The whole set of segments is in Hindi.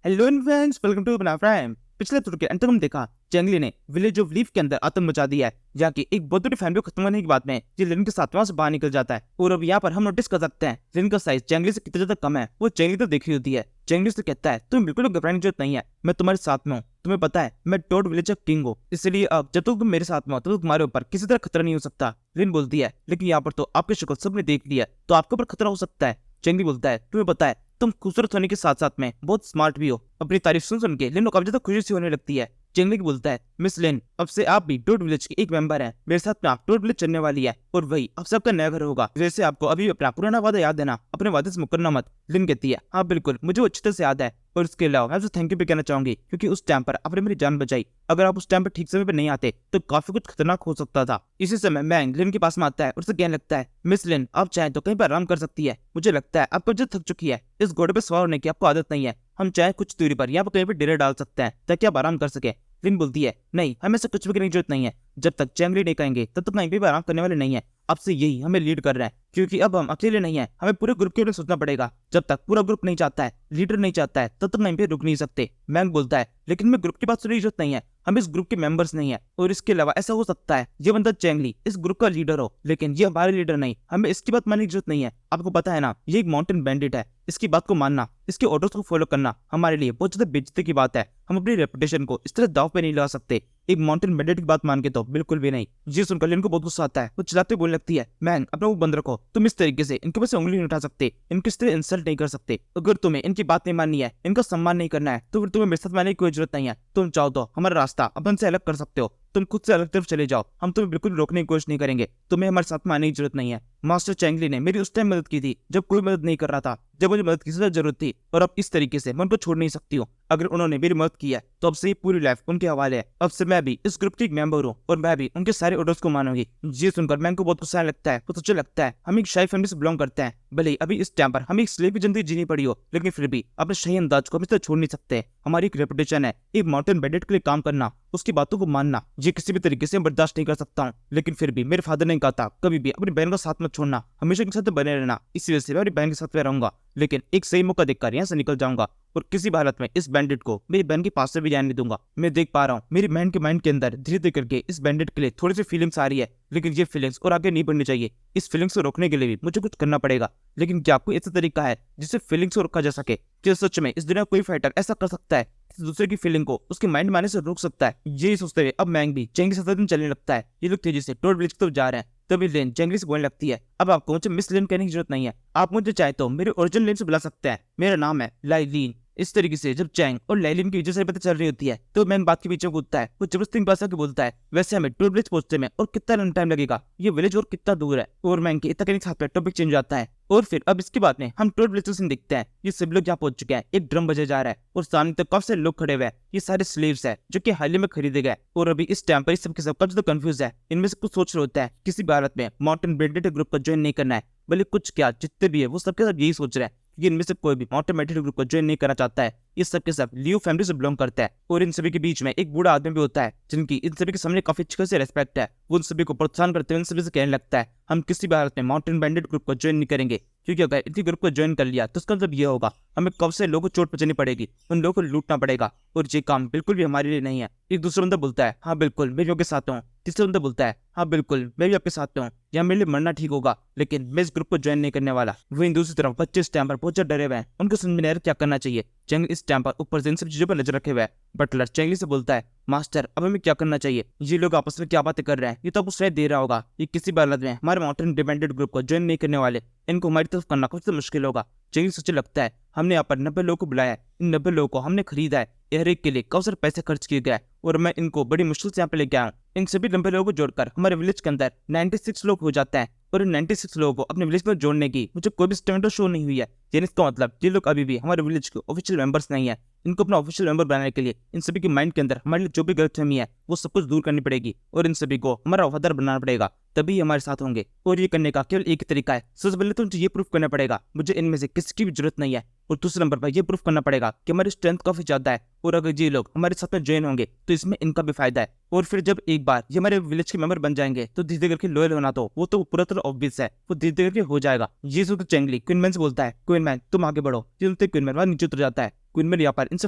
हेलो फ्रेंड्स, वेलकम टू बना प्राइम। पिछले एपिसोड के अंत में देखा जंगली ने विलेज ऑफ लीफ के अंदर आतंक मचा दिया है, जहाँ की एक बहुत बड़ी फैमिली खत्म होने के बाद में ये लिन के साथ वहां से बाहर निकल जाता है। और अब यहाँ पर हम नोटिस कर सकते हैं लिन का साइज जंगली से कितना ज्यादा कम है। वो जंगली तो देखी होती है, जंगली से कहता है तुम्हें बिल्कुल घबराने की जरूरत नहीं है, मैं तुम्हारे साथ में हूँ। तुम्हें पता है मैं टोड विलेज का किंग हूँ, इसलिए अब जब तक तुम मेरे साथ में हो तो तुम्हारे ऊपर किसी तरह खतरा नहीं हो सकता। लिन बोलती है लेकिन यहाँ पर तो आपकी शक्ल सबने देख लिया, तो आपके ऊपर खतरा हो सकता है। जंगली बोलता है तुम्हें पता है तुम खूबसूरत होने के साथ साथ में बहुत स्मार्ट भी हो। अपनी तारीफ सुन के लिन को काफी ज्यादा खुशी सी होने लगती है। जंगली बोलता है मिस लिन, अब से आप भी टोड विलेज की एक मेंबर हैं। मेरे साथ में आप टोड विलेज चलने वाली है और वही अब से आपका नया घर होगा। वैसे आपको अभी अपना पुराना वादा याद है ना, अपने वादे से मुकरना मत। लिन कहती है हाँ बिल्कुल, मुझे वो अच्छी तरह से याद है। और उसके अलावा मैं आपसे थैंक यू भी कहना चाहूंगी, क्योंकि उस टाइम पर आपने मेरी जान बचाई। अगर आप उस टाइम पर ठीक समय पर नहीं आते तो काफी कुछ खतरनाक हो सकता था। इसी समय मैंग लिन के पास में आता है और उसे कहने लगता है मिस लिन, आप चाहें तो कहीं पर आराम कर सकती है। मुझे लगता है आप कब थक चुकी है, इस घोड़े पर सवार होने की आपको आदत नहीं है। हम चाहे कुछ दूरी पर यहाँ पर कहीं पर डेरा डाल सकते हैं ताकि आप आराम कर सके। लिन बोलती है नहीं, हमें से कुछ भी करने की जरूरत नहीं है। जब तक जंगली नहीं कहेंगे तब तक कहीं भी आराम करने वाले नहीं है। अब से यही हमें लीड कर रहा है, क्योंकि अब हम अकेले नहीं है, हमें पूरे ग्रुप के लिए सोचना पड़ेगा। जब तक पूरा ग्रुप नहीं चाहता है, लीडर नहीं चाहता है, तब तक कहीं पे रुक नहीं सकते। मैंग बोलता है लेकिन मैं ग्रुप की बात सुनने की जरूरत नहीं है, हम इस ग्रुप के मेंबर्स नहीं है। और इसके अलावा ऐसा हो सकता है ये बंदा जंगली इस ग्रुप का लीडर हो, लेकिन ये हमारे लीडर नहीं, हमें इसकी बात मानने की जरूरत नहीं है। आपको पता है ना, ये एक माउंटेन बैंडिट है, इसकी बात को मानना, इसके ऑर्डर्स को फॉलो करना हमारे लिए बहुत ज्यादा बेइज्जती की बात है। हम अपनी रेपुटेशन को इस तरह दाव पे नहीं लगा सकते, एक माउंटेन बैंडिट की बात मान के तो बिल्कुल भी नहीं। ये सुनकर लिन को बहुत गुस्सा आता है। वो चिल्लाते बोलने लगती है मैंग अपना वो बंद रखो, तुम इस तरीके से इनके ऊपर से उंगली नहीं उठा सकते, इनकी इस तरह इंसल्ट नहीं कर सकते। अगर तुम्हें इनकी बात नहीं माननी है, इनका सम्मान नहीं करना है, तो फिर तुम्हें मेरे साथ मानने की कोई जरूरत नहीं है। तुम चाहो तो हमारा रास्ता अपन से अलग कर सकते हो, तुम खुद से अलग तरफ चले जाओ, हम तुम्हें बिल्कुल रोकने की कोशिश नहीं करेंगे। तुम्हें हमारे साथ में आने की जरूरत नहीं है। मास्टर चैंगली ने मेरी उस टाइम मदद की थी जब कोई मदद नहीं कर रहा था, जब मुझे मदद की जरूरत थी, और अब इस तरीके से मैं उनको छोड़ नहीं सकती हूँ। अगर उन्होंने मेरी मदद की है तो अब से पूरी लाइफ उनके हवाले है। अब से मैं भी इस ग्रुप की एक मेंबर हूँ और मैं भी उनके सारे ऑर्डर्स को मानूंगी। ये सुनकर मैंग को बहुत गुस्सा लगता है। वो सोचने लगता है हम एक शाही फैमिली से बिलोंग करते हैं, भले ही अभी इस टाइम पर हमें एक स्लेव की जिंदगी जीनी पड़ी हो, लेकिन फिर भी अपने सही अंदाज को हम इस तरह छोड़ नहीं सकते। हमारी एक रेपुटेशन है, एक माउंटेन बैंडिट के लिए काम करना, उसकी बातों को मानना, ये किसी भी तरीके से बर्दाश्त नहीं कर सकता हूँ। लेकिन फिर भी मेरे फादर ने कहा था कभी भी अपनी बहन का साथ मत छोड़ना, हमेशा उनके साथ बने रहना। इसी वजह से मैं अपनी बहन के साथ में रहूंगा, लेकिन एक सही मौका देखकर यहाँ से निकल जाऊंगा और किसी भी हालत में इस बैंडिट को मेरी बहन के पास से भी जाने नहीं दूंगा। मैं देख पा रहा हूँ मेरी बहन के माइंड के अंदर धीरे धीरे करके इस बैंडिट के लिए थोड़ी सी फीलिंग्स आ रही है, लेकिन ये फीलिंग्स और आगे नहीं बढ़नी चाहिए। इस फीलिंग्स को रोकने के लिए भी मुझे कुछ करना पड़ेगा। लेकिन क्या कोई ऐसा तरीका है जिससे फीलिंग्स को रोका जा सके? क्या सच में इस दुनिया कोई फाइटर ऐसा कर सकता है, दूसरे की फीलिंग को उसके माइंड में आने से रोक सकता है? यही सोचते हुए अब मैंग भी जंगली से दिन चलने लगता है। ये लोग तेजी से टोड विलेज की तरफ जा रहे हैं। तभी लेन जंगली से बोलने लगती है अब आपको मुझे मिस लेन कहने की जरूरत नहीं है, आप मुझे चाहे तो मेरे ओरिजिनल नेम से बुला सकते हैं, मेरा नाम है लाइलीन। इस तरीके से जब चैंग और लाइलिन की वजह से पता चल रही होती है तो मैंग बात के पीछे कूदता है। वो जबरदस्ती पास आके बोलता है वैसे हमें टोड विलेज पहुंचने में और कितना टाइम लगेगा, ये विलेज और कितना दूर है? और मैंग के इतना कहने के साथ टॉपिक चेंज हो जाता है। और फिर अब इसके बाद में हम टोड विलेज से दिखते हैं। ये सभी लोग यहाँ पहुंच चुके हैं, एक ड्रम बजे जा रहा है और सामने तक काफी सारे लोग खड़े हुए हैं। ये सारे स्लेव्स हैं जो कि हाल ही में खरीदे गए, और अभी इस टाइम पर सब के सब काफी कंफ्यूज है। इनमें से कुछ सोच रहे होता है किसी भी हालत में माउंटेन बैंडिट ग्रुप को ज्वाइन नहीं करना है, भले कुछ क्या जितने भी है वो सबके सब यही सोच रहे हैं, क्योंकि इनमें से कोई भी माउंटेन बैंडिट ग्रुप को ज्वाइन नहीं करना चाहता है। ये सब के सब लियो फैमिली से बिलोंग करता है। और इन सभी के बीच में एक बूढ़ा आदमी भी होता है जिनकी इन सभी के सामने काफी अच्छी से रेस्पेक्ट है। वो उन सभी को प्रोत्साहन करते हुए इन सभी से कहने लगता है हम किसी भी हालत में माउंटेन बैंडिट ग्रुप को ज्वाइन नहीं करेंगे, क्योंकि अगर इसी ग्रुप को ज्वाइन कर लिया तो उसका मतलब ये होगा हमें कब से लोगों को चोट पहुंचानी पड़ेगी, उन लोगों को लूटना पड़ेगा, और ये काम बिल्कुल भी हमारे लिए नहीं है। एक दूसरा बंदा बोलता है हाँ बिल्कुल मैं भी आपके साथ हूँ। तीसरा बंदा बोलता है हाँ बिल्कुल मैं भी आपके साथ हूँ, या मेरे लिए मरना ठीक होगा, लेकिन मैं इस ग्रुप को ज्वाइन नहीं करने वाला। वहीं दूसरी तरफ बच्चे इस टाइम पर बहुत ज्यादा डरे हुए हैं, उनको समझ में नहीं आ रहा क्या करना चाहिए। चैंग इस टाइम पर ऊपर से इन सब चीजों पर नजर रखे हुए है। बटलर चैंगली से बोलता है मास्टर अब हमें क्या करना चाहिए? ये लोग आपस में क्या बातें कर रहे हैं, ये तो आपको श्रेय दे रहा होगा, ये किसी भी हालत में हमारे माउंटेन डिपेंडेंट ग्रुप को ज्वाइन नहीं करने वाले, इनको हमारी तरफ करना कुछ तो मुश्किल होगा। चैंगली सोचने लगता है हमने यहाँ पर 90 लोगों को बुलाया है, इन 90 लोगों को हमने खरीदा है, हर एक के लिए काफी सारे पैसे खर्च किए गए और मैं इनको बड़ी मुश्किल से यहाँ पे लेके आया हूँ। इन सभी 90 लोगों को जोड़कर हमारे विलेज के अंदर 96 लोग हो जाते हैं, और इन 96 लोगों को अपने विलेज में जोड़ने की मुझे कोई भी स्टैंडर्ड शो नहीं हुई है। यानी इसका मतलब ये लोग अभी भी हमारे विलेज के ऑफिशियल मेंबर्स नहीं है। इनको अपना ऑफिशियल मेंबर बनाने के लिए इन सभी के माइंड के अंदर हमारे लिए जो भी गलतफहमी है वो सब कुछ दूर करनी पड़ेगी, और इन सभी को हमारा वफादार बनाना पड़ेगा, तभी हमारे साथ होंगे। और ये करने का केवल एक ही तरीका है, सबसे पहले तो मुझे ये प्रूफ करना पड़ेगा मुझे इनमें से किसी की भी जरूरत नहीं है, और दूसरे नंबर पर यह प्रूफ करना पड़ेगा कि हमारी स्ट्रेंथ काफी ज्यादा है, और अगर ये लोग हमारे साथ में ज्वाइन होंगे तो इसमें इनका भी फायदा है। और फिर जब एक बार ये हमारे विलेज के मेंबर बन जाएंगे तो धीरे धीरे करके लॉयल होना तो वो तो पूरा तरह ऑब्वियस है, वो धीरे धीरे करके हो जाएगा। ये सुनकर चैंगली क्वीनमैन से बोलता है क्वीनमैन तुम आगे बढ़ो। ये सुनते क्वीनमैन वहां नीचे उतर जाता है। क्वीनमैन यहाँ पर इनसे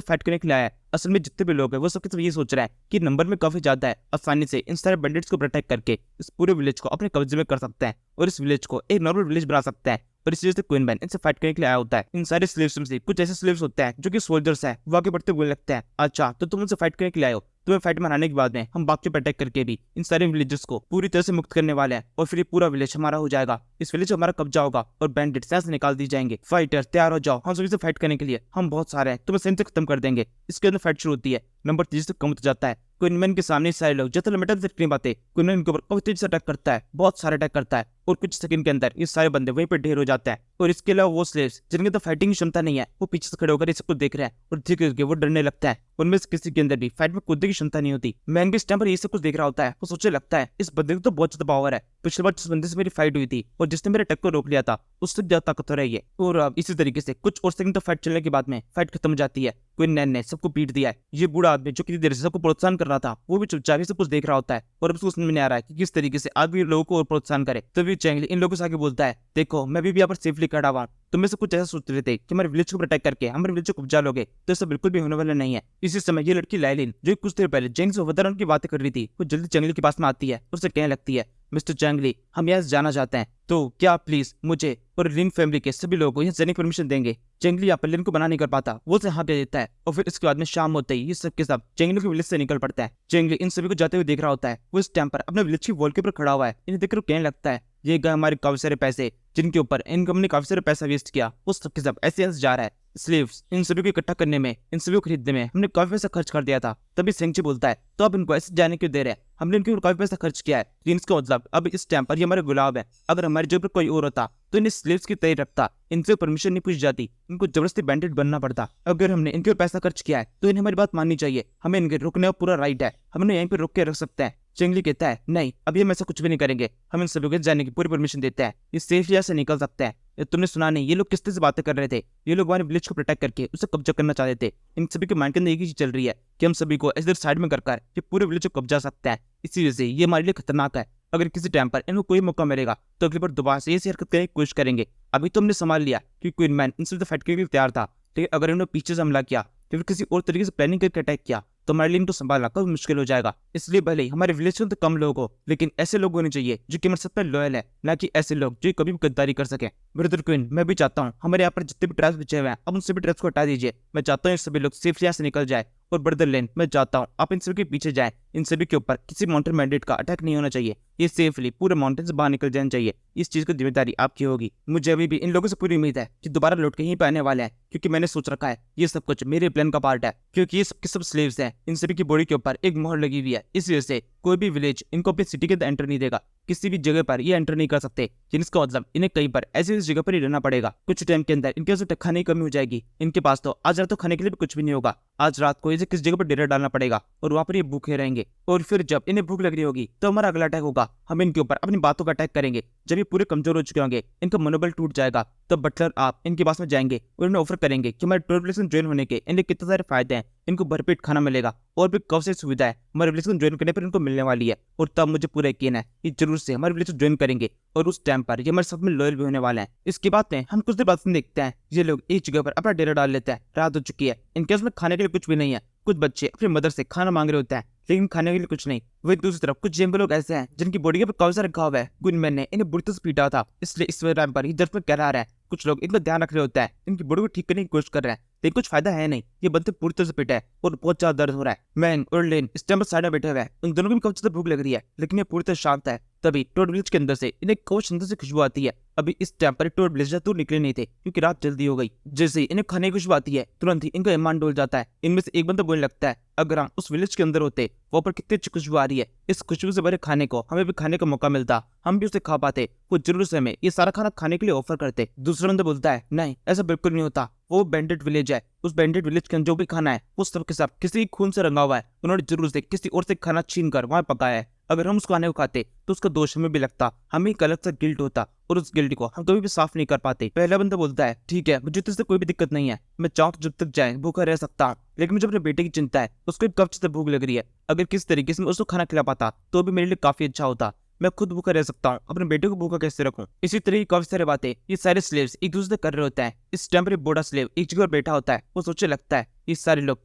फाइट करने के लिए आया है। असल में जितने भी लोग हैं वो सबके सब ये सोच रहे हैं कि नंबर में काफी ज्यादा है, आसानी से इन सारे बैंडिट्स को प्रोटेक्ट करके इस पूरे विलेज को अपने कब्जे में कर सकते हैं और इस विलेज को एक नॉर्मल विलेज बना सकते हैं। और इसी वजह से क्वीनमैन इनसे फाइट करने के लिए आया होता है। इन सारे स्लेव्स में से कुछ ऐसे स्लेव्स होते हैं जो कि सोल्जर्स हैं, वो आगे बढ़ते हुए लगते हैं, अच्छा तो तुम उनसे फाइट करने के लिए आए हो, तुम्हें फाइट में हराने के बाद में हम बाकी पे अटैक करके भी इन सारे विलेजेस को पूरी तरह से मुक्त करने वाले हैं और फिर ये पूरा विलेज हमारा हो जाएगा, इस विलेज हमारा कब्जा होगा और बैंडिट्स यहाँ से निकाल दी जाएंगे। फाइटर तैयार हो जाओ, हम सभी से फाइट करने के लिए, हम बहुत सारे हैं, तुम्हें सही से खत्म कर देंगे। इसके अंदर फाइट शुरू होती है। नंबर 3 से कम होता जाता है। क्वीनमैन के सामने सारे लोग जैसे लमेटा से नहीं पाते, क्वीनमैन के ऊपर काफी तेजी से अटैक करता है, बहुत सारे अटैक करता है और कुछ सेकंड के अंदर ये सारे बंदे वहीं पर ढेर हो जाते हैं। और इसके अलावा वो स्लेव्स जिनके तो फाइटिंग की क्षमता नहीं है, वो पीछे से खड़े होकर इस सबको देख रहे हैं और धीरे धीरे वो डरने लगता है। उनमें से किसी के अंदर भी फाइट में कूदने की क्षमता नहीं होती। मैन भी इस टाइम पर ये सब कुछ देख रहा होता है, वो सोचने लगता है इस बंदे को तो बहुत ज्यादा पावर है, पिछले बार जिस बंदे से मेरी फाइट हुई थी और जिसने मेरे अटैक को रोक लिया था उससे ज्यादा ताकतवर है ये। और अब इसी तरीके से कुछ और सेकंड तो फाइट चलने के बाद में फाइट खत्म हो जाती है। क्वीनमैन ने सबको पीट दिया है। ये बूढ़ा आदमी जो कितनी देर से सबको प्रोत्साहन कर रहा था वो भी चुपचाप ही सब कुछ देख रहा होता है और अब उसको समझ में नहीं आ रहा है कि किस तरीके से आगे लोगों को और प्रोत्साहन करे। तभी चैंगली इन लोगों से आगे बोलता है, देखो मैं भी यहाँ पर सेफली खड़ा हुआ, तुम में से कुछ ऐसा सोच रहे थे कि हमारे विलेज को प्रोटेक्ट करके हमारे विलेज को कब्जा लोगे, तो ऐसा बिल्कुल भी होने वाला नहीं है। इसी समय ये लड़की लाइलिन जो कुछ देर पहले जेंग से वदारन की बातें कर रही थी, वो जल्दी चैंगली के पास में आती है, उससे कहने लगती है, मिस्टर चैंगली हम यहाँ से जाना चाहते हैं, तो क्या आप प्लीज मुझे और लिन फैमिली के सभी लोगों को यहाँ जाने की परमिशन देंगे। चैंगली यहाँ पर लिन को मना नहीं कर पाता, वो उसे हाँ कह देता है और फिर इसके बाद में शाम होते ही ये सब के सब चैंगली के विलेज से निकल पड़ता है। चैंगली इन सभी को जाते हुए देख रहा होता है, वो इस टाइम पर अपने विलेज की वॉल के ऊपर खड़ा हुआ है। इन्हें देखकर कहने लगता है, ये गए हमारे काफी सारे पैसे जिनके ऊपर इनकम ने काफी सारे पैसा वेस्ट किया, उस सब के सब ऐसे जा रहा है। स्लीव्स इन सभी को इकट्ठा करने में, इन सभी को खरीदने में हमने काफी पैसा खर्च कर दिया था। तभी सेंगची बोलता है, तो अब इनको ऐसे जाने क्यों दे रहे हैं, हमने इनके ऊपर काफी पैसा खर्च किया है, लेकिन इसका मतलब अब इस टाइम पर ये हमारे गुलाब है। अगर हमारे जगह पर कोई और होता तो इन्हें स्लेव्स की तरह रखता, इनसे परमिशन नहीं पूछ जाती, इनको जबरदस्ती बैंडेड बनना पड़ता। अगर हमने इनके ऊपर पैसा खर्च किया है तो इन्हें हमारी बात माननी चाहिए, हमें इनके रुकने का पूरा राइट है, हम इन्हें यहीं पर रोक के रख सकते हैं। चैंगली कहता है, नहीं अभी हम ऐसा कुछ भी नहीं करेंगे, हम इन सभी को जाने की पूरी परमिशन देते हैं, ये सेफ यहाँ से निकल सकते हैं। तुमने सुना नहीं ये लोग किस तरह से बातें कर रहे थे, ये लोग हमारे विलेज को प्रोटेक्ट करके उसे कब्जा करना चाहते थे। इन सभी के माइंड के अंदर एक ही चीज चल रही है कि हम सभी को इधर साइड में कर ये पूरे विलेज को कब्जा सकते हैं, इसी वजह से ये हमारे लिए खतरनाक है। अगर किसी टाइम पर इनको कोई मौका मिलेगा तो अगली बार दोबारा से ऐसी हरकत करने की कोशिश करेंगे। अभी तो हमने संभाल लिया कि क्वीनमैन इनसे तो फाइट करने के लिए तैयार था, लेकिन अगर इन्होंने पीछे से हमला किया फिर किसी और तरीके से प्लानिंग करके अटैक किया तो हमारे लिए इनको संभालना काफी मुश्किल हो जाएगा। इसलिए भले ही हमारे विलेज में तो कम लोग हो, लेकिन ऐसे लोग होने चाहिए जो कि हमारे साथ में लॉयल है, ना कि ऐसे लोग जो कभी भी गद्दारी कर सके। ब्रदर क्वीन मैं भी चाहता हूँ हमारे यहाँ पर जितने भी ट्रैप्स बचे हुए हैं अब उन सभी ट्रैप्स को हटा दीजिए। मैं चाहता हूँ सभी लोग सेफ यहाँ से निकल जाए। और ब्रदर लेन मैं चाहता हूँ आप इन सभी के पीछे जाएं, इन सभी के ऊपर किसी माउंटेन बैंडिट का अटैक नहीं होना चाहिए, ये सेफली पूरे माउंटेन से बाहर निकल जाना चाहिए। इस चीज की जिम्मेदारी आपकी होगी। मुझे अभी भी इन लोगों से पूरी उम्मीद है कि दोबारा लौट के यहीं पे आने वाले हैं, क्योंकि मैंने सोच रखा है ये सब कुछ मेरे प्लान का पार्ट है, क्योंकि ये सबके सब स्लेव्स हैं, इन सभी की बॉडी के ऊपर एक मोहर लगी हुई है, इस वजह से कोई भी विलेज इनको अपनी सिटी के अंदर एंटर नहीं देगा, किसी भी जगह पर ये एंटर नहीं कर सकते, जिसका मतलब इन्हें कहीं पर ऐसी जगह पर ही रहना पड़ेगा। कुछ टाइम के अंदर इनके पास खाने की कमी हो जाएगी, इनके पास तो आज रात तो खाने के लिए भी कुछ भी नहीं होगा, आज रात को इसे किस जगह पर डेरा डालना पड़ेगा और वहां पर ये भूखे रहेंगे। और फिर जब इन्हें भूख लग रही होगी तो हमारा अगला अटैक होगा, हम इनके ऊपर अपनी बातों का अटैक करेंगे। जब ये पूरे कमजोर हो चुके होंगे, इनका मनोबल टूट जाएगा, तब बटलर आप इनके पास में जाएंगे और इन्हें ऑफर करेंगे कि हमारे टूर प्लेस में ज्वाइन होने के इन्हें कितने सारे फायदे हैं, इनको भरपेट खाना मिलेगा और भी काफी सारी सुविधा है हमारे विलेज को ज्वाइन करने पर इनको मिलने वाली है। और तब मुझे पूरा यकीन है ये जरूर से हमारे विलेज को ज्वाइन करेंगे और उस टाइम पर ये हमारे साथ में लॉयल भी होने वाले हैं। इसके बाद में हम कुछ देर बाद देखते हैं ये लोग एक जगह पर अपना डेरा डाल लेते हैं। रात हो चुकी है, इनके पास में खाने के लिए कुछ भी नहीं है। कुछ बच्चे अपनी मदर से खाना मांग रहे होते हैं, लेकिन खाने के लिए कुछ नहीं। वही दूसरी तरफ कुछ जेम्बो लोग ऐसे हैं जिनकी बॉडी के ऊपर कब्जा रखा हुआ है, क्वीनमैन ने इन्हें बुरी तरह से पीटा था, इसलिए इस टाइम पर ये दर्द में कह रहा है। कुछ लोग इनका ध्यान रख रहे होते हैं, इनकी बॉडी को ठीक करने की कोशिश कर रहे हैं, लेकिन कुछ फायदा है नहीं, ये बंदे पूरी तरह से पिटा है और बहुत ज्यादा दर्द हो रहा है। मैन और लेन इस टाइम पर साइड में बैठे हुए हैं, उन दोनों को भी काफी ज्यादा भूख लग रही है, लेकिन ये पूरी तरह शांत है। तभी टोड विलेज के अंदर से इन्हें कुछ अंदर से खुशबू आती है। अभी इस टाइम पर टोड विलेजर दूर निकले नहीं थे क्योंकि रात जल्दी हो गई। जैसे ही इन्हें खाने की खुशबू आती है तुरंत ही इनका ईमान डोल जाता है। इनमें से एक बंदा बोलने लगता है, अगर हम उस विलेज के अंदर होते वहाँ पर कितनी अच्छी खुशबू आ रही है, इस खुशबू से भरे खाने को हमें भी खाने का मौका मिलता, हम भी उसे खा पाते, वो जरूर से हमें ये सारा खाना खाने के लिए ऑफर करते। दूसरा बंदा बोलता है, नहीं ऐसा बिल्कुल नहीं होता, वो बैंडेड विलेज है, उस बैंडेड विलेज के अंदर जो भी खाना है वो सब के सब किसी खून से रंगा हुआ है, उन्होंने जरूर से किसी और से खाना छीन कर वहां पकाया है। अगर हम उस खाने को खाते तो उसका दोष हमें भी लगता, हमें एक अलग सा गिल्ट होता और उस गिल्ट को हम कभी भी साफ नहीं कर पाते। पहला बंदा बोलता है, ठीक है मुझे तो इससे कोई भी दिक्कत नहीं है, मैं चाहूँ तो जब तक जाए भूखा रह सकता हूँ, लेकिन मुझे अपने बेटे की चिंता है, उसको कब से भूख लग रही है, अगर किस तरीके से मैं उसको खाना खिला पाता तो भी मेरे लिए काफी अच्छा होता। मैं खुद भूखा रह सकता हूँ, अपने बेटे को भूखा कैसे रखूँ। इसी तरह की काफी सारी बातें ये सारे स्लेव्स एक दूसरे से कर रहे होते हैं। इस टाइम पर एक बूढ़ा स्लेव एक जगह बैठा होता है। वो सोचने लगता है ये सारे लोग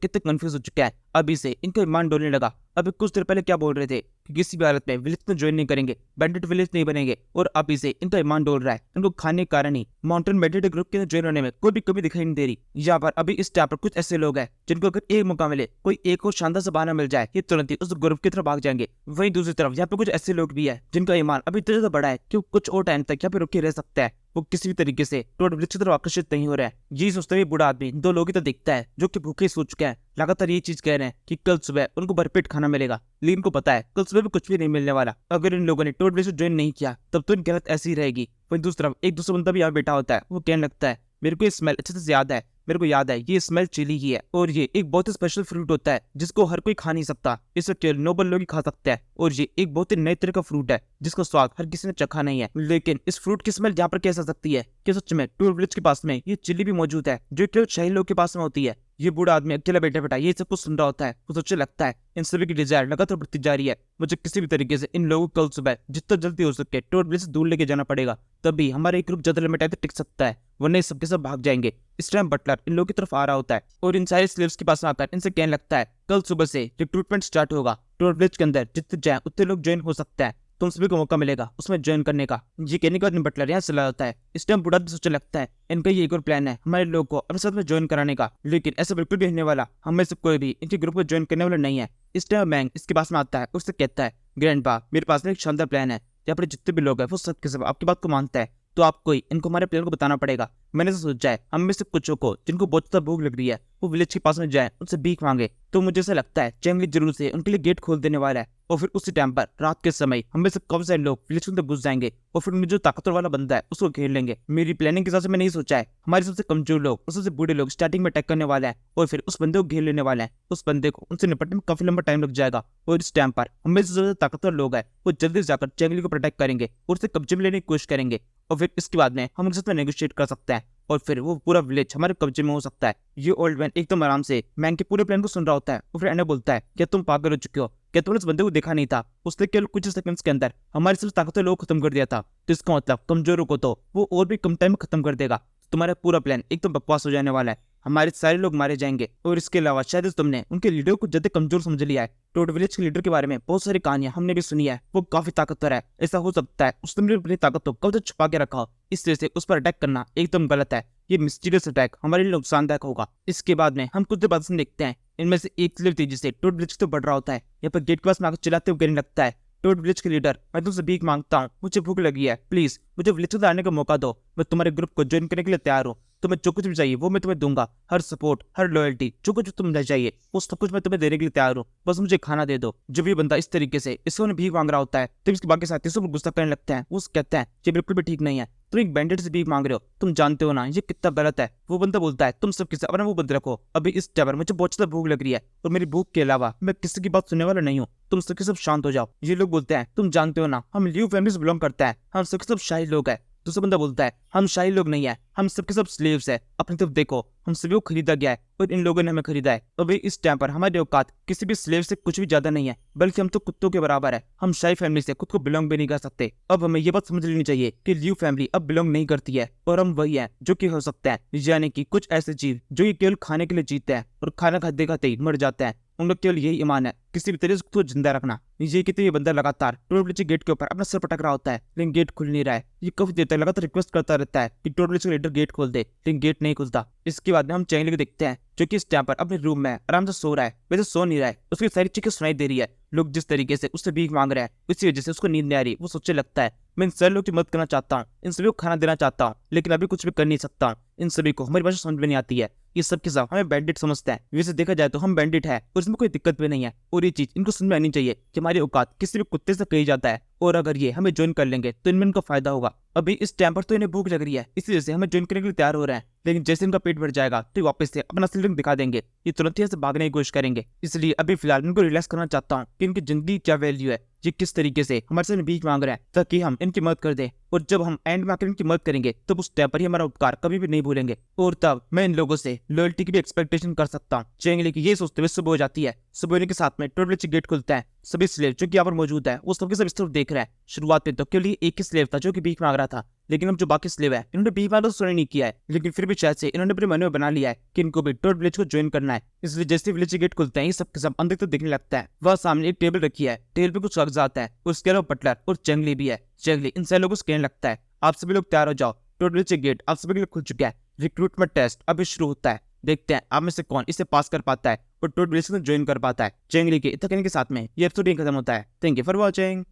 कितने कंफ्यूज हो चुके हैं, अभी से इनका ईमान डोलने लगा। अभी कुछ देर पहले क्या बोल रहे थे कि किसी भी हालत में विलेज में ज्वाइन नहीं करेंगे, बैंडिट विलेज नहीं बनेंगे, और अभी से इनका ईमान डोल रहा है। इनको खाने के कारण ही माउंटेन बैंडिट ग्रुप के अंदर ज्वाइन होने में कोई भी कमी दिखाई नहीं दे रही। यहाँ पर अभी इस टाइम पर कुछ ऐसे लोग हैं जिनको अगर एक मौका मिले, कोई एक और शानदार सा बहाना मिल जाए, ये तुरंत ही उस ग्रुप की तरफ भाग जाएंगे। वहीं दूसरी तरफ यहाँ पे कुछ ऐसे लोग भी है जिनका ईमान अभी इतना ज्यादा बड़ा है कि वो कुछ और टाइम तक यहाँ पे रुके रह सकता है। वो किसी भी तरीके से टोड वृक्ष की तरफ आकर्षित नहीं हो रहा है। ये सोचते हुए बूढ़ा आदमी दो लोगों की तरफ देखता है जो कि भूखे सो चुके हैं, लगातार ये चीज कह रहे हैं कि कल सुबह उनको भरपेट खाना मिलेगा। लेकिन इनको पता है कल सुबह भी कुछ भी नहीं मिलने वाला। अगर इन लोगों ने टोड वृक्ष ज्वाइन नहीं किया तब तो इनकी हालत ऐसी ही रहेगी। वहीं दूसरी तरफ एक दूसरा बंदा भी यहाँ बैठा होता है। वो कहने लगता है मेरे को ये स्मेल अच्छे से याद है, मेरे को याद है ये स्मेल चिली की है, और ये एक बहुत ही स्पेशल फ्रूट होता है जिसको हर कोई खा नहीं सकता। इसे केवल नोबल लोग ही खा सकते हैं, और ये एक बहुत ही नए तरह का फ्रूट है जिसका स्वाद हर किसी ने चखा नहीं है। लेकिन इस फ्रूट की स्मेल यहाँ पर कैसे आ सकती है कि सच में टूर विलेज के पास में ये चिली भी मौजूद है जो केवल शहरी लोग के पास में होती है। ये बूढ़ा आदमी अकेला बैठा बैठा ये सब कुछ सुन रहा होता है। वो सोचने लगता है इन सभी की डिजायर लगातार बढ़ती जा रही है। मुझे किसी भी तरीके से इन लोगों को कल सुबह जितना जल्दी हो सके टोर विलेज से दूर लेके जाना पड़ेगा, तभी हमारा एक ग्रुप ज्यादा लंबे टाइम तक टिक सकता है, वरना ये सबके सब भाग जाएंगे। इस टाइम बटलर इन लोगों की तरफ आ रहा होता है और इन सारे स्लेव्स के पास आकर इनसे कहने लगता है कल सुबह से रिक्रूटमेंट स्टार्ट होगा। टोर विलेज के अंदर जितने जाए उतने लोग ज्वाइन हो सकते हैं, तुम सभी को मौका मिलेगा उसमें ज्वाइन करने का। ये कहने के बाद बटलर यहाँ चला जाता है। इस टाइम बूढ़ा भी सोचने लगता है इनका ये एक और प्लान है हमारे लोग को अपने साथ में ज्वाइन कराने का, लेकिन ऐसा बिल्कुल भी होने वाला हमें से कोई भी इनके ग्रुप को ज्वाइन करने वाला नहीं है। इस टाइम मैंग इसके पास में आता है, उससे कहता है ग्रैंडपा मेरे पास में एक शानदार प्लान है, यहाँ पर जितने भी लोग हैं वो सब के सब आपकी बात को मानता है, तो आपको ही इनको हमारे प्लान को बताना पड़ेगा। मैंने सोचा है हम में से कुछ को जिनको बहुत ज्यादा भूख लग रही है वो विलेज के पास में जाए, उनसे भीख मांगे। तो मुझे ऐसा लगता है चैंगली जरूर से उनके लिए गेट खोल देने वाला है, और फिर उसी टाइम पर रात के समय हम में से काफी सारे लोग विलेज के अंदर घुस जाएंगे, और फिर जो ताकतवर वाला बंदा है उसको घेर लेंगे। मेरी प्लानिंग के हिसाब से मैं नहीं सोचा है हमारे सबसे कमजोर लोग और सबसे बूढ़े लोग स्टार्टिंग में अटैक करने वाले हैं, और फिर उस बंदे को घेर लेने वाले हैं। उस बंदे को उनसे निपटने में काफी लंबा टाइम लग जाएगा, और इस टाइम पर हम में से जो ताकतवर लोग हैं वो जल्दी से जाकर चैंगली को प्रोटेक्ट करेंगे और उसे कब्जे में लेने की कोशिश करेंगे, और फिर इसके बाद में हम उनके साथ नेगोशिएट कर सकते हैं, और फिर वो पूरा विलेज हमारे कब्जे में हो सकता है। ये ओल्ड मैन एकदम आराम से मैंग के पूरे प्लान को सुन रहा होता है, और फिर एना बोलता है क्या तुम पागल हो चुके हो, क्या तुमने इस बंदे को देखा नहीं था, उसने केवल कुछ सेकंड्स के अंदर हमारे सिर्फ ताकतवर लोग खत्म कर दिया था, तो इसका मतलब कमजोरों को तो वो और भी कम टाइम में खत्म कर देगा। तुम्हारा पूरा प्लान एकदम बकवास हो जाने वाला है, हमारे सारे लोग मारे जाएंगे। और इसके अलावा शायद तुमने उनके लीडर को ज्यादा कमजोर समझ लिया है। टोड विलेज के लीडर के बारे में बहुत सारी कहानियां हमने भी सुनी है, वो काफी ताकतवर है। ऐसा हो सकता है उसने अपनी ताकत को कब तक छुपा के रखा हो, इस तरह से उस पर अटैक करना एकदम गलत है। ये मिस्टीरियस अटैक हमारे लिए नुकसानदायक होगा। इसके बाद में हम कुछ देर बाद देखते हैं इनमें से एक स्लेव तेजी से टोड विलेज तो बढ़ रहा होता है। यहाँ पर गेट के पास में आकर चिल्लाते हुए कहने लगता है टोड विलेज के लीडर मैं तुमसे भीख मांगता हूँ, मुझे भूख लगी है, प्लीज मुझे विलेज में आने का मौका दो, मैं तुम्हारे ग्रुप को ज्वाइन करने के लिए तैयार हूँ। तुम्हें जो कुछ भी चाहिए वो मैं तुम्हें दूंगा, हर सपोर्ट हर लॉयल्टी जो कुछ तुम्हें चाहिए वो सब कुछ मैं तुम्हें देने के लिए तैयार हूँ, बस मुझे खाना दे दो। जब ये बंदा इस तरीके से इसको भीख मांग रहा होता है तब इसके बाकी साथी सब गुस्सा करने लगते हैं। वो कहते हैं ये बिल्कुल भी ठीक नहीं है, तुम एक बैंडेड से भीख मांग रहे हो, तुम जानते हो ना ये कितना गलत है। वो बंदा बोलता है तुम सब किसी अपना मुंह बंद रखो, अभी इस टाइम मुझे बहुत ज्यादा भूख लग रही है और मेरी भूख के अलावा मैं किसी की बात सुनने वाला नहीं हूँ, तुम सबके सब शांत हो जाओ। ये लोग बोलते हैं तुम जानते हो ना हम लियू फैमिली से बिलोंग करते हैं, हम सबके सब शाही लोग हैं। दूसरा बंदा बोलता है हम शाही लोग नहीं है, हम सबके सब स्लेव्स है, अपनी तरफ देखो हम सभी को खरीदा गया है और इन लोगों ने हमें खरीदा है। अभी इस टाइम पर हमारी औकात किसी भी स्लेव से कुछ भी ज्यादा नहीं है, बल्कि हम तो कुत्तों के बराबर है। हम शाही फैमिली से खुद को बिलोंग भी नहीं कर सकते। अब हमें ये बात समझ लेनी चाहिए कि लियू फैमिली अब बिलोंग नहीं करती है, और हम वही है जो कि हो सकते हैं, यानी कि कुछ ऐसे जीव जो ये केवल खाने के लिए जीते हैं और खाना खाते खाते ही मर जाते हैं। उनका केवल यही ईमान है किसी भी तरीके से खुद जिंदा रखना। ये कहते ये बंदा लगातार टोड विलेज गेट के ऊपर अपना सर पटक रहा होता है, लेकिन गेट खुल नहीं रहा है। ये काफी देर तक लगातार रिक्वेस्ट करता रहता है कि टोड विलेज का लीडर गेट खोल दे, लेकिन गेट नहीं खुलता। इसके बाद में हम चैंगली को देखते हैं जो कि इस टाइम पर अपने रूम में आराम से सो रहा है, वैसे सो नहीं रहा है, उसकी सारी चीजें सुनाई दे रही है। लोग जिस तरीके से उससे भीख मांग रहे हैं उसी वजह से उसको नींद नहीं आ रही। वो सोचने लगता है मैं इन सारे लोग की मदद करना चाहता हूँ, इन सभी को खाना देना चाहता हूँ, लेकिन अभी कुछ भी कर नहीं सकता हूँ। इन सभी को हमारी भाषा समझ में नहीं आती है, ये सब के सब हमें बैंडिट समझते हैं। वैसे देखा जाए तो हम बैंडिट है और इसमें कोई दिक्कत भी नहीं है, और ये चीज इनको समझ में आनी चाहिए कि हमारी औकात किसी भी कुत्ते से कही जाता है, और अगर ये हमें ज्वाइन कर लेंगे तो इनमें इनका फायदा होगा। अभी इस टाइम पर तो इन्हें भूख लग रही है, इसी वजह से हमें ज्वाइन करने के लिए तैयार हो रहे हैं, लेकिन जैसे इनका पेट भर जाएगा तो वापस से अपना असली रंग दिखा देंगे। ये तुरंत ही ऐसे भागने की कोशिश करेंगे। इसलिए अभी फिलहाल इनको रिलैक्स करना चाहता हूँ कि इनकी जिंदगी क्या वैल्यू है, ये किस तरीके से हमारे सामने भीख मांग रहे हैं, ताकि हम इनकी मदद कर दें। और जब हम एंड में आकर इनकी मदद करेंगे तब उस टाइम पर ही हमारा उपकार कभी भी नहीं भूलेंगे, और तब मैं इन लोगों से लॉयल्टी की भी एक्सपेक्टेशन कर सकता हूँ। चैंगली की ये सोचते हुए सुबह हो जाती है। सुबह होने के साथ में टोड विलेज गेट खुलता है। सभी स्लेव जो कि यहाँ पर मौजूद है वो सबके सब इस तरफ देख रहे हैं। शुरुआत में तो केवल एक ही स्लेव था जो कि भीख मांग रहा था, लेकिन अब जो बाकी स्लेव है इन्होंने भीख मांगना तो शुरू नहीं किया है, लेकिन फिर भी शायद से इन्होंने अपने मन में बना लिया है कि इनको भी टोड विलेज को ज्वाइन करना है। इसलिए जैसे विलेज गेट खुलते हैं ये सब के सब अंदर तक देखने लगता है। वह सामने एक टेबल रखी है, टेबल पे कुछ कागजात है, उसके अलावा बटलर और जंगली भी है। जंगली इन सारे लोगों को कहने लगता है, आप सभी लोग तैयार हो जाओ, टोड विलेज गेट आप सभी के लिए खुल चुका है। रिक्रूटमेंट टेस्ट अभी शुरू होता है, देखते हैं आप में से कौन इसे पास कर पाता है और टोड विलेज में ज्वाइन कर पाता है। जंगली के इतना कहने के साथ में ये एपिसोड खत्म होता है। Thank you for watching.